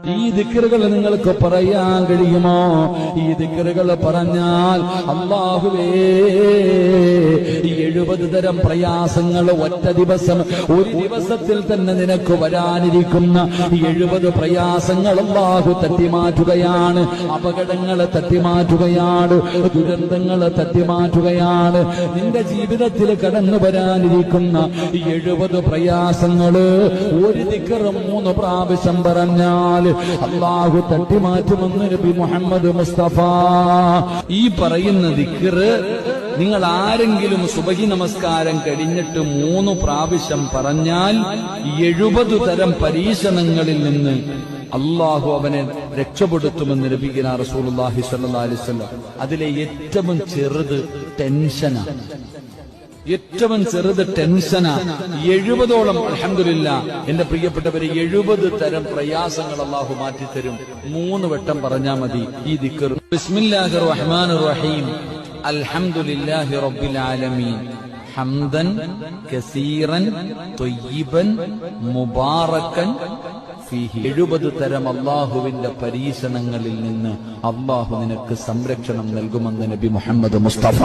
ഈ ദിക്റുകൾ നിങ്ങൾക്ക് പറയാൻ കഴിയുമോ? ഈ ദിക്റുകൾ പറഞ്ഞാൽ അല്ലാഹുവേ 70 തരം പ്രയാസങ്ങൾ ഒറ്റ ദിവസം, ഒരു ദിവസത്തിൽ തന്നെ നിനക്ക് വരാനിരിക്കുന്ന 70 പ്രയാസങ്ങൾ അല്ലാഹു തട്ടിമാറ്റുകയാണ്. അപകടങ്ങൾ തട്ടിമാറ്റുകയാണ്, ദുരന്തങ്ങൾ തട്ടിമാറ്റുകയാണ്. നിന്റെ ജീവിതത്തിൽ കടന്നു വരാനിരിക്കുന്ന 70 പ്രയാസങ്ങള് ഒരു ദിക്ർ 3 പ്രാവശ്യം പറഞ്ഞാൽ അല്ലാഹു തട്ടിമാറ്റുമെന്ന് നബി മുഹമ്മദ് മുസ്തഫ. ഈ പറയുന്ന ദിക്ർ നിങ്ങൾ ആരെങ്കിലും സുബഹി നമസ്കാരം കഴിഞ്ഞിട്ട് 3 പ്രാവശ്യം പറഞ്ഞാൽ 70 തരം പരീക്ഷണങ്ങളിൽ നിന്ന് അല്ലാഹു അവനെ രക്ഷപ്പെടുത്തുമെന്ന് നബിഗിന റസൂലുള്ളാഹി സ്വല്ലല്ലാഹി അലൈഹി വസല്ലം. അതിലെ ഏറ്റവും ചെറുത് ടെൻഷനാണ്. ഏറ്റവും ചെറുത് ടെൻഷനാ. 70ഓളം അൽഹംദുലില്ലാ എന്റെ പ്രിയപ്പെട്ടവരെ 70 തരം പ്രയാസങ്ങൾ അല്ലാഹു മാറ്റിത്തരും. 3 വട്ടം പറഞ്ഞാൽ മതി ഈ ദിക്ർ. ബിസ്മില്ലാഹിർ റഹ്മാനിർ റഹീം. അൽഹംദുലില്ലാഹി റബ്ബിൽ ആലമീൻ ഹംദൻ കസീറൻ ത്വയ്യിബൻ മുബാറക്കൻ ഫീഹി. 70 തരം അല്ലാഹുവിന്റെ പരീക്ഷണങ്ങളിൽ നിന്ന് അല്ലാഹു നിനക്ക് സംരക്ഷണം നൽകുമെന്ന് നബി മുഹമ്മദ് മുസ്തഫ.